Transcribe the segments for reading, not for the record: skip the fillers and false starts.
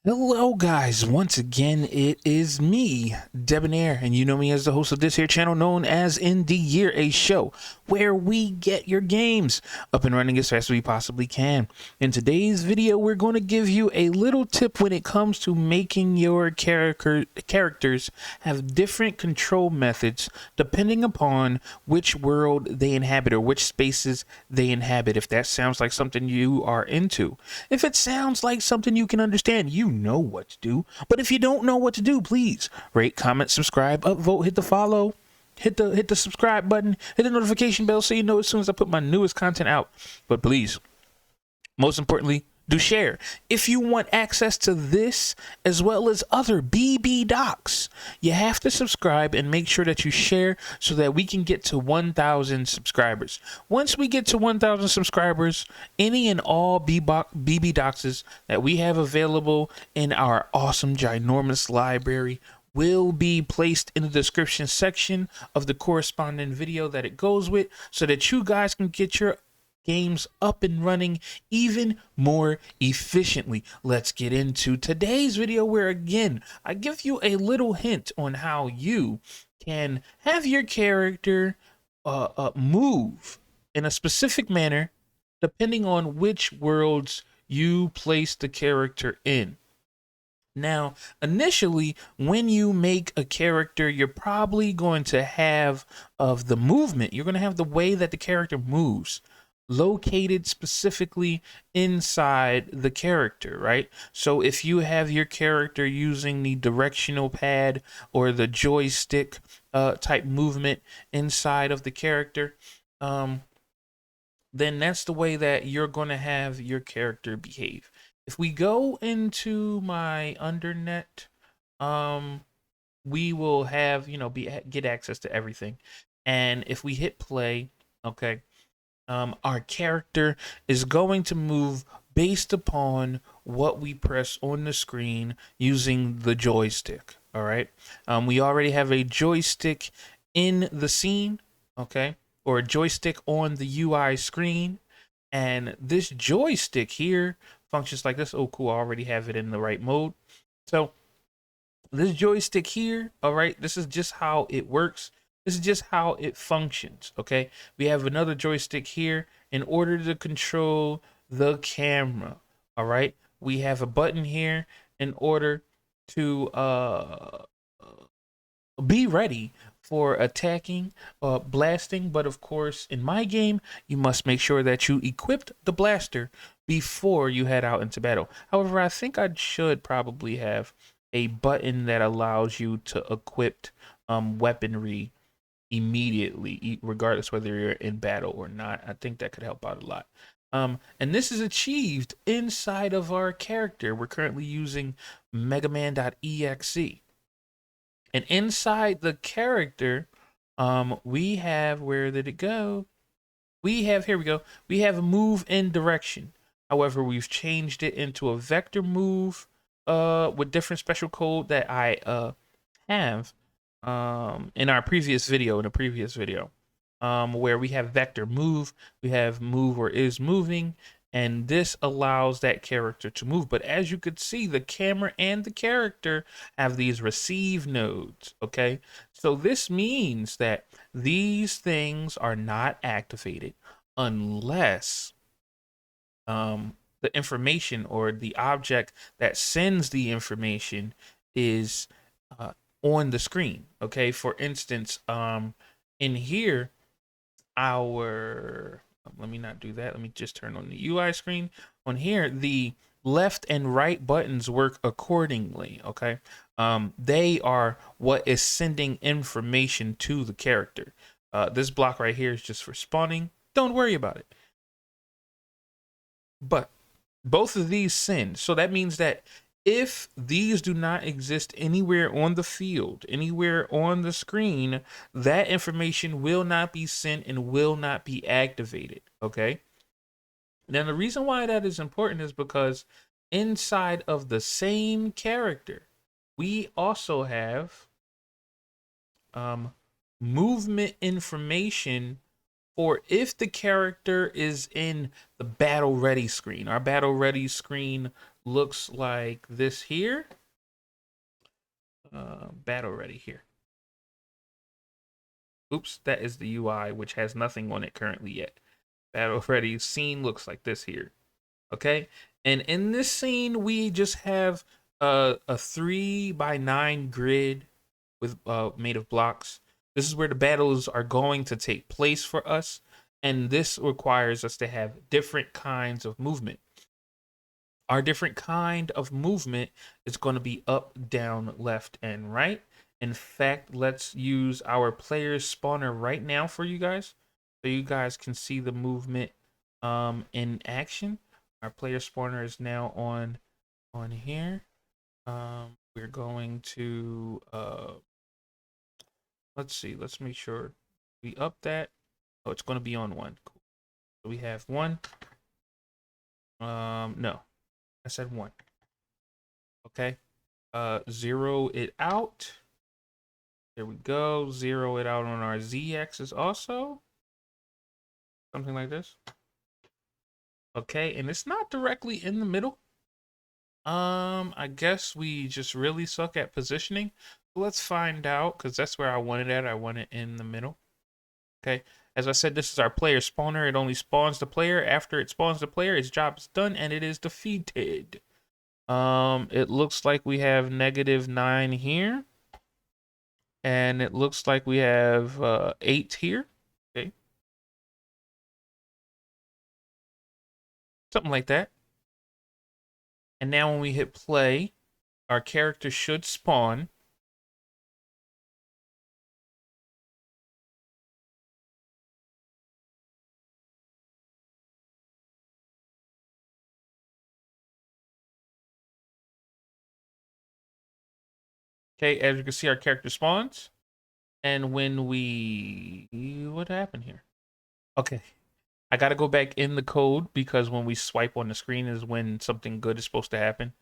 Hello guys, once again it is me, Debonair, and you know me as the host of this here channel known as In the Year, a show where we get your games up and running as fast as we possibly can. In today's video, we're going to give you a little tip when it comes to making your characters have different control methods depending upon which world they inhabit or which spaces they inhabit. If that sounds like something you are into, if it sounds like something you can understand, you know what to do. But if you don't know what to do, please rate, comment, subscribe, upvote, hit the follow, hit the subscribe button, hit the notification bell so you know as soon as I put my newest content out. But please, most importantly, do share. If you want access to this as well as other BB docs, you have to subscribe and make sure that you share so that we can get to 1,000 subscribers. Once we get to 1,000 subscribers, any and all BB docs that we have available in our awesome ginormous library will be placed in the description section of the corresponding video that it goes with so that you guys can get your games up and running even more efficiently. Let's get into today's video where again I give you a little hint on how you can have your character move in a specific manner depending on which worlds you place the character in. Now, initially, when you make a character, you're probably going to have of the movement. You're going to have the way that the character moves located specifically inside the character, right? So if you have your character using the directional pad or the joystick type movement inside of the character, then that's the way that you're going to have your character behave. If we go into my undernet, we will have, get access to everything. And if we hit play, okay, our character is going to move based upon what we press on the screen using the joystick. All right. We already have a joystick in the scene, okay, or a joystick on the UI screen. And this joystick here functions like this. Oh, cool. I already have it in the right mode. So this joystick here, all right, this is just how it works. This is just how it functions, okay? We have another joystick here in order to control the camera, all right? We have a button here in order to be ready for attacking, blasting, but of course, in my game, you must make sure that you equipped the blaster before you head out into battle. However, I think I should probably have a button that allows you to equip weaponry immediately, regardless whether you're in battle or not. I think that could help out a lot. And this is achieved inside of our character. We're currently using megaman.exe. And inside the character, we have, where did it go? We have, here we go. We have a move in direction. However, we've changed it into a vector move with different special code that I have in our previous video, where we have vector move, we have move or is moving, and this allows that character to move. But as you could see, the camera and the character have these receive nodes, okay? So this means that these things are not activated unless the information or the object that sends the information is on the screen. Okay, for instance, in here, let me not do that. Let me just turn on the UI screen. On here, the left and right buttons work accordingly. Okay, they are what is sending information to the character. This block right here is just for spawning. Don't worry about it. But both of these send. So that means that if these do not exist anywhere on the field, anywhere on the screen, that information will not be sent and will not be activated, okay? Now, the reason why that is important is because inside of the same character, we also have movement information or if the character is in the battle ready screen. Our battle ready screen looks like this here. Battle ready here. Oops, that is the UI, which has nothing on it currently yet. Battle ready scene looks like this here. Okay, and in this scene, we just have a 3x9 grid with made of blocks. This is where the battles are going to take place for us, and this requires us to have different kinds of movement. Our different kind of movement is going to be up, down, left, and right. In fact, let's use our player spawner right now for you guys, so you guys can see the movement in action. Our player spawner is now on here. We're going to let's see, let's make sure we up that. Oh, it's going to be on one. Cool. So we have one. No, I said one. Okay. Zero it out. There we go. Zero it out on our z-axis also. Something like this. Okay, and it's not directly in the middle. I guess we just really suck at positioning. Let's find out, because that's where I want it at. I want it in the middle. Okay. As I said, this is our player spawner. It only spawns the player. After it spawns the player, its job is done and it is defeated. It looks like we have -9 here. And it looks like we have 8 here. Okay. Something like that. And now when we hit play, our character should spawn. Okay, as you can see, our character spawns. And when we... What happened here? Okay. I got to go back in the code because when we swipe on the screen is when something good is supposed to happen.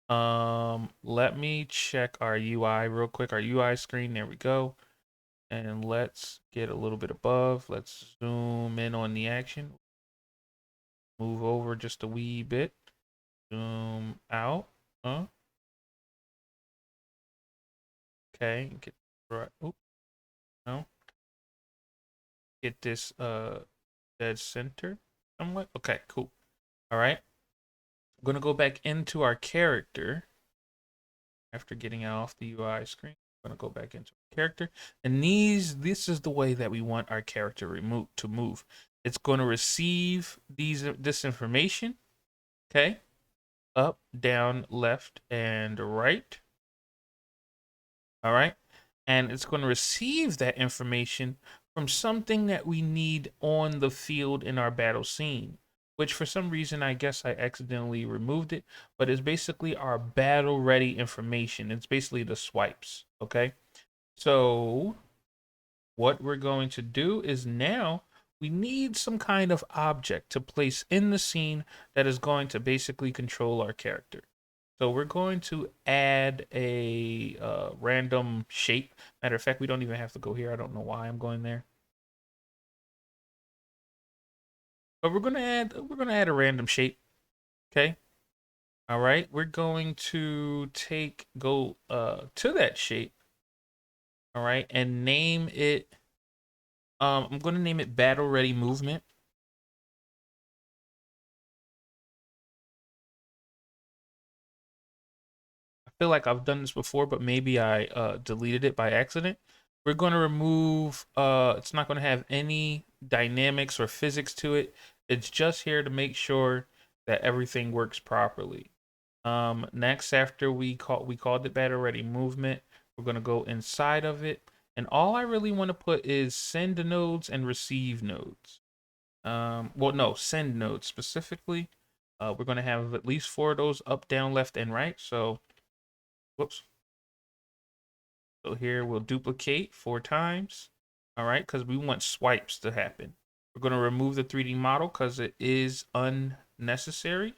Let me check our UI real quick. Our UI screen, there we go. And let's get a little bit above. Let's zoom in on the action. Move over just a wee bit. Zoom out. Okay. Get right. Oop. No. Get this dead center somewhat. Okay, cool. All right. I'm gonna go back into our character after getting off the UI screen. I'm gonna go back into our character, and this is the way that we want our character to move. It's going to receive this information. Okay, up, down, left, and right. All right, and it's going to receive that information from something that we need on the field in our battle scene, which for some reason I guess I accidentally removed it, but it's basically our battle ready information. It's basically the swipes. Okay, so what we're going to do is now we need some kind of object to place in the scene that is going to basically control our character. So we're going to add a random shape. Matter of fact, we don't even have to go here. I don't know why I'm going there. But we're gonna add a random shape. Okay. All right. We're going to go to that shape. All right, and name it. I'm gonna name it Battle Ready Movement. I feel like I've done this before, but maybe I deleted it by accident. We're going to remove, it's not going to have any dynamics or physics to it. It's just here to make sure that everything works properly. Next, after we called it Battle Ready Movement, we're going to go inside of it. And all I really want to put is send nodes and receive nodes. Well, no, send nodes specifically. We're going to have at least 4 of those up, down, left, and right. So whoops. So here we'll duplicate 4 times. All right, because we want swipes to happen. We're going to remove the 3D model because it is unnecessary.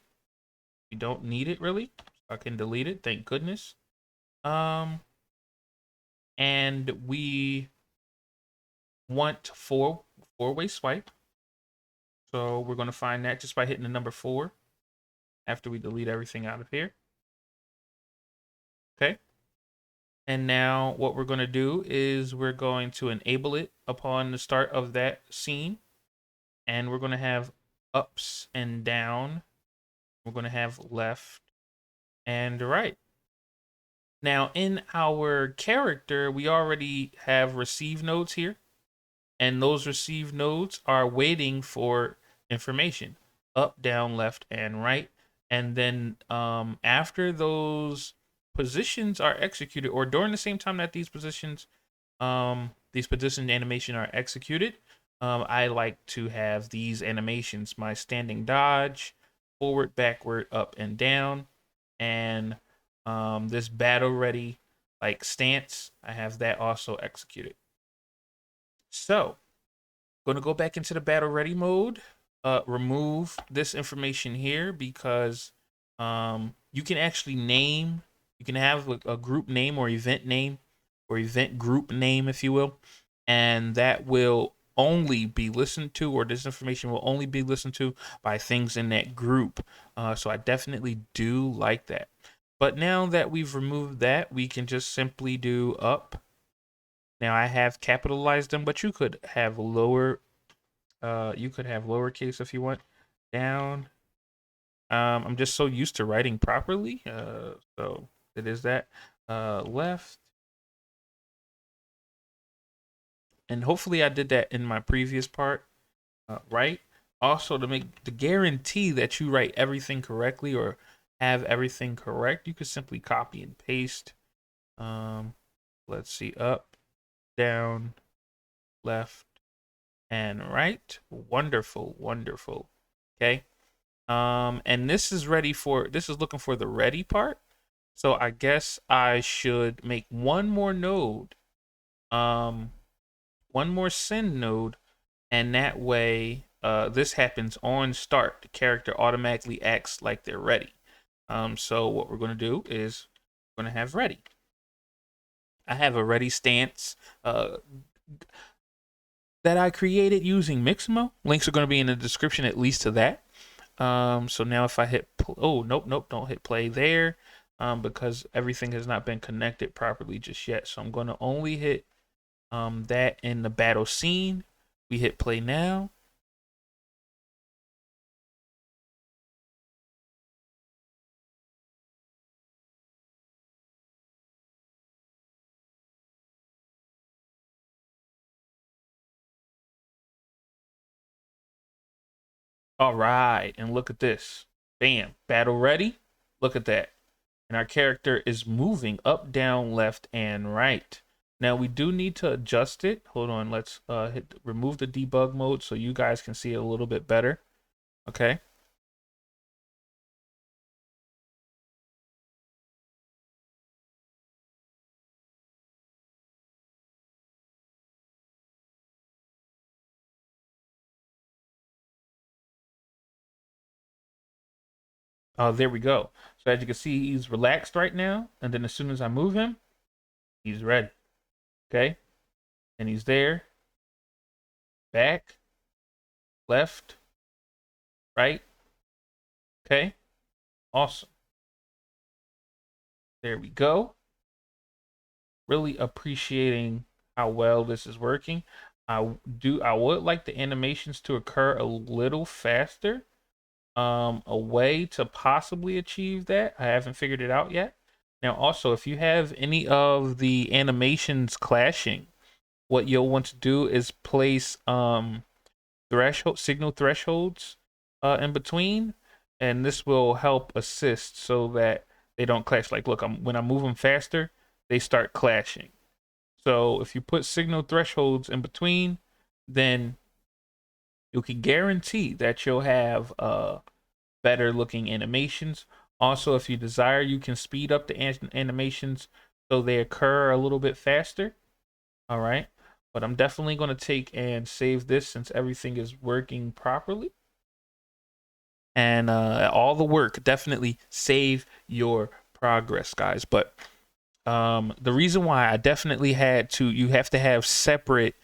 We don't need it really. I can delete it. Thank goodness. And we want four-way swipe. So we're going to find that just by hitting the number 4. after we delete everything out of here. Okay. And now what we're going to do is we're going to enable it upon the start of that scene. And we're going to have ups and down. We're going to have left and right. Now in our character, we already have receive nodes here. And those receive nodes are waiting for information up, down, left, and right. And then after those positions are executed, or during the same time that these position animation are executed, I like to have these animations: my standing dodge, forward, backward, up, and down, and this battle ready like stance. I have that also executed. So going to go back into the battle ready mode, remove this information here because you can actually name, you can have a group name or event group name, if you will, and that will only be listened to, or this information will only be listened to by things in that group. So I definitely do like that. But now that we've removed that, we can just simply do up. Now I have capitalized them, but you could have lowercase if you want. Down. I'm just so used to writing properly. So it is that. Left. And hopefully I did that in my previous part. Right. Also, to guarantee that you write everything correctly or have everything correct, you could simply copy and paste. Let's see, up, down, left, and right. Wonderful, wonderful. Okay. And this is looking for the ready part. So I guess I should make one more node, one more send node, and that way, this happens on start. The character automatically acts like they're ready. So what we're going to do is we're going to have ready. I have a ready stance that I created using Mixamo. Links are going to be in the description, at least to that. So now if I hit, oh, nope, don't hit play there, because everything has not been connected properly just yet. So I'm going to only hit that in the battle scene. We hit play now. All right, and look at this. Bam, battle ready. Look at that. And our character is moving up, down, left, and right. Now we do need to adjust it. Hold on, let's remove the debug mode so you guys can see it a little bit better. Okay. There we go. So as you can see, he's relaxed right now. And then as soon as I move him, he's ready. Okay. And he's there. Back, left, right. Okay. Awesome. There we go. Really appreciating how well this is working. I would like the animations to occur a little faster. A way to possibly achieve that, I haven't figured it out yet. Now also, if you have any of the animations clashing, what you'll want to do is place signal thresholds in between, and this will help assist so that they don't clash. Like, look, when I move them faster, they start clashing. So if you put signal thresholds in between, then you can guarantee that you'll have better looking animations. Also, if you desire, you can speed up the animations so they occur a little bit faster. All right. But I'm definitely going to take and save this since everything is working properly. And all the work, definitely save your progress, guys. But the reason why I definitely you have to have separate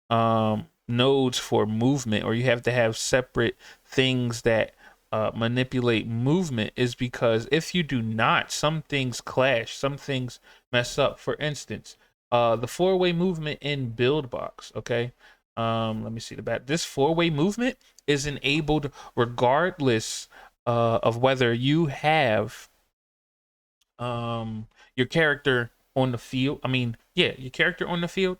nodes for movement, or you have to have separate things that manipulate movement is because if you do not, some things clash, some things mess up. For instance, the four-way movement in Buildbox. Okay, let me see the back. This four-way movement is enabled regardless of whether you have your character on the field. I mean, yeah, your character on the field,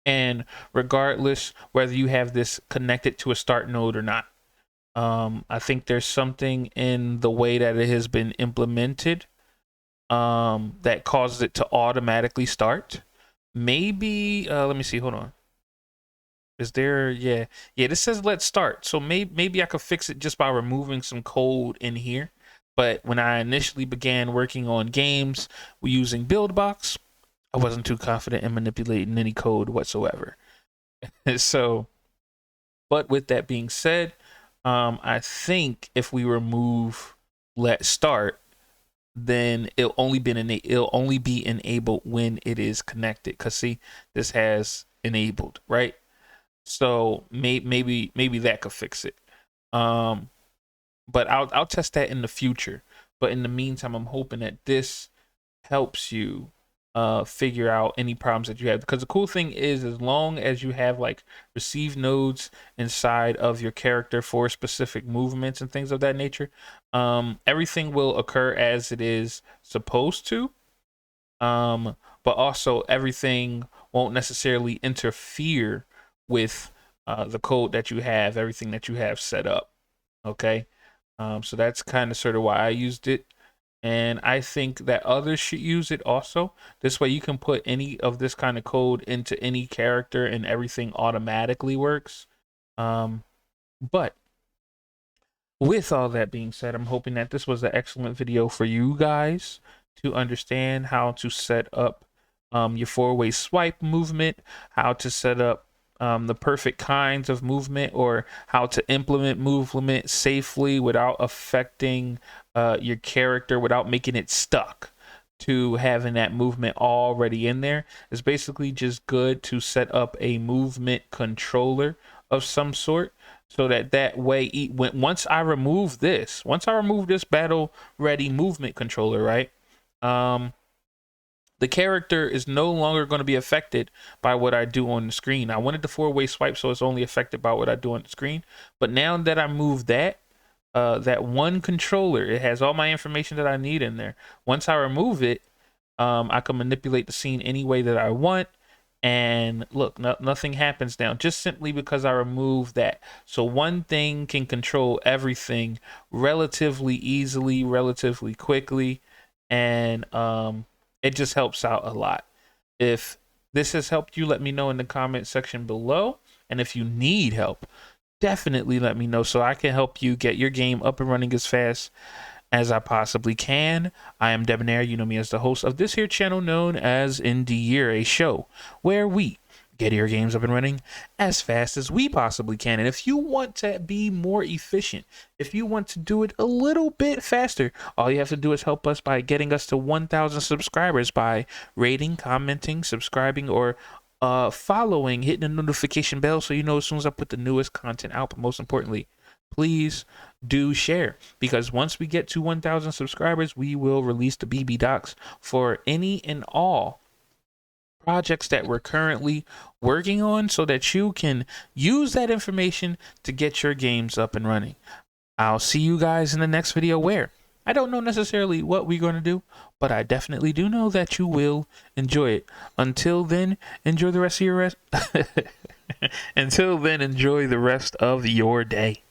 and regardless whether you have this connected to a start node or not. I think there's something in the way that it has been implemented that causes it to automatically start. Maybe let me see, hold on. Is there, yeah, this says let's start. So maybe I could fix it just by removing some code in here. But when I initially began working on games using Buildbox, I wasn't too confident in manipulating any code whatsoever. So, but with that being said, I think if we remove let start, then it'll only be enabled when it is connected. Cause see, this has enabled, right? So maybe that could fix it. But I'll test that in the future. But in the meantime, I'm hoping that this helps you figure out any problems that you have, because the cool thing is, as long as you have like receive nodes inside of your character for specific movements and things of that nature, everything will occur as it is supposed to, but also everything won't necessarily interfere with the code that you have, everything that you have set up. Okay, so that's kind of sort of why I used it. And I think that others should use it also. This way you can put any of this kind of code into any character and everything automatically works. But with all that being said, I'm hoping that this was an excellent video for you guys to understand how to set up your four-way swipe movement, how to set up the perfect kinds of movement, or how to implement movement safely without affecting your character, without making it stuck to having that movement already in there. It's basically just good to set up a movement controller of some sort, so that way once I remove this battle ready movement controller, right, the character is no longer going to be affected by what I do on the screen. I wanted the four-way swipe, so it's only affected by what I do on the screen. But now that I move that one controller, it has all my information that I need in there. Once I remove it, I can manipulate the scene any way that I want. And look, nothing happens now, just simply because I remove that. So one thing can control everything relatively easily, relatively quickly, and it just helps out a lot. If this has helped you, let me know in the comment section below. And if you need help, definitely let me know so I can help you get your game up and running as fast as I possibly can. I am Debonair. You know me as the host of this here channel known as In the Year, a show where we get your games up and running as fast as we possibly can. And if you want to be more efficient, if you want to do it a little bit faster, all you have to do is help us by getting us to 1,000 subscribers by rating, commenting, subscribing, or following, hitting the notification bell so you know as soon as I put the newest content out. But most importantly, please do share, because once we get to 1,000 subscribers, we will release the BB docs for any and all projects that we're currently working on, so that you can use that information to get your games up and running. I'll see you guys in the next video, where I don't know necessarily what we're going to do, but I definitely do know that you will enjoy it. Until then, enjoy the rest of your Until then, enjoy the rest of your day.